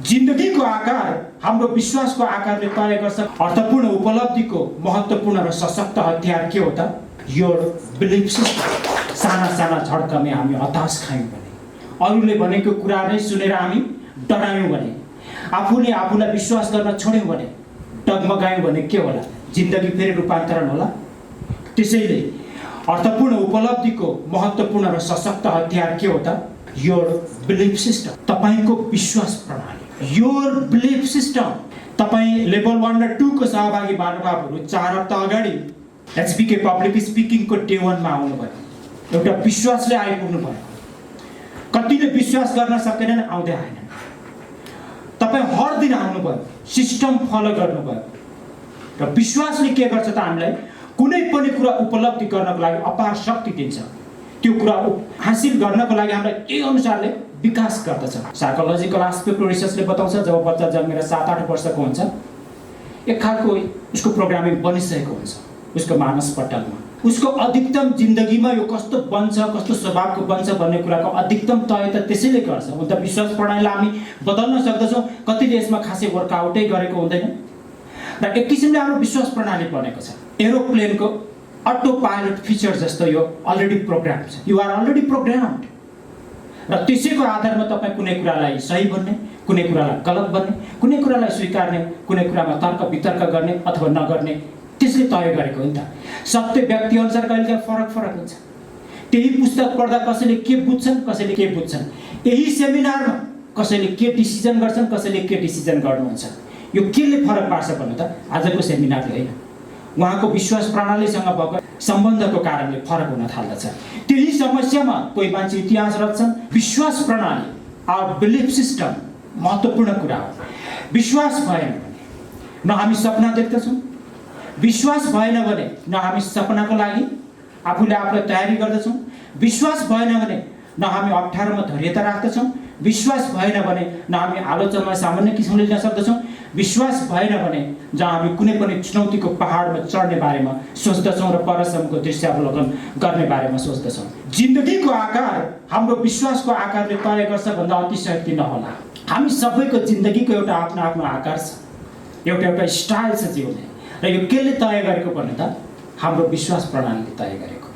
जिन्दगीको आकार हाम्रो विश्वासको आकारले तय गर्छ। अर्थपूर्ण उपलब्धिको महत्त्वपूर्ण र सशक्त हतियार के हो त? यो बिलिफ सिस्टम। साना साना झड्कामे हामी हताश खायौँ भने, अरूले भनेको कुरा नै सुनेर हामी डरायौँ भने, आफूले आफूलाई विश्वास गर्न छोड्यौँ भने, डगमगायौँ भने के होला? जिन्दगी फेरि रूपान्तरण होला। त्यसैले अर्थपूर्ण उपलब्धिको महत्त्वपूर्ण र सशक्त हतियार के हो त? यो बिलिफ सिस्टम, तपाईको विश्वास प्रणाली। Your belief system. तपाईँ लेभल 1 र 2 को सहभागी महानुभावहरू 4 हप्ता अगाडि एचबीके पब्लिक स्पिकिङको डे 1 मा आउनुभयो। एउटा विश्वासले आइपुग्नु भयो। कतिले विश्वास गर्न सकेनन्, आउँदै आएनन्। तपाईँ हर दिन आउनुभयो, सिस्टम फलो गर्नुभयो। र विश्वासले के गर्छ त? हामीलाई कुनै पनि कुरा उपलब्धि गर्नको लागि अपार शक्ति दिन्छ। त्यो कुरा हासिल गर्नको लागि हामीलाई त्यही अनुसारले विकास गर्दछ। साइकोलोजिकल एस्पेक्ट रिसर्चले बताउँछ जब बच्चा जन्मेर 7-8 वर्षको हुन्छ, एक खालको उसको प्रोग्रामिङ बनिसकेको हुन्छ उसको मानस पटलमा। उसको अधिकतम जिन्दगीमा यो कस्तो बन्छ, कस्तो स्वभावको बन्छ भन्ने कुराको अधिकतम तय त त्यसैले गर्छ। हुन त विश्वास प्रणालीलाई हामी बदल्न सक्दछौँ, कतिले यसमा खासै वर्कआउटै गरेको हुँदैन। र एक किसिमले हाम्रो विश्वास प्रणाली बनेको छ। एरोप्लेनको अटो पाइलट फिचर जस्तो यो अलरेडी प्रोग्राम छ। You are already programmed. र त्यसैको आधारमा तपाईँ कुनै कुरालाई सही भन्ने, कुनै कुरालाई गलत भन्ने, कुनै कुरालाई स्वीकार्ने, कुनै कुरामा तर्क वितर्क गर्ने अथवा नगर्ने त्यसले तय गरेको हो नि त। सत्य व्यक्ति अनुसार कहिलेकाहीँ फरक हुन्छ। त्यही पुस्तक पढ्दा कसैले के बुझ्छन्, कसैले के बुझ्छन्। यही सेमिनारमा कसैले के डिसिजन गर्छन्, कसैले के डिसिजन गर्नुहुन्छ। यो केले फरक पार्छ भन्नु त? आजको सेमिनारले होइन, उहाँको विश्वास प्रणालीसँग भएको सम्बन्धको कारणले फरक हुन थाल्दछ। त्यही समस्यामा कोही मान्छे इतिहास रच्छन्। विश्वास प्रणाली, आवर बिलिफ सिस्टम महत्त्वपूर्ण कुरा हो। विश्वास भएन भने न हामी सपना देख्दछौँ, विश्वास भएन भने न हामी सपनाको लागि आफूले आफूलाई तयारी गर्दछौँ, विश्वास भएन भने न हामी अप्ठ्यारोमा धैर्यता राख्दछौँ, विश्वास भएन भने न हामी आलोचनालाई सामान्य किसिमले लिन सक्दछौँ, विश्वास भएन भने जहाँ हामी कुनै पनि चुनौतीको पहाडमा चढ्ने बारेमा सोच्दछौँ र परसम्मको दृश्यावलोकन गर्ने बारेमा सोच्दछौँ। जिन्दगीको आकार हाम्रो विश्वासको आकारले तय गर्छ भन्दा अतिशयोक्ति नहोला। हामी सबैको जिन्दगीको एउटा आफ्नो आफ्नो आकार छ, एउटा स्टाइल छ जिउने। र यो केले तय गरेको भन्ने त? हाम्रो विश्वास प्रणालीले तय गरेको।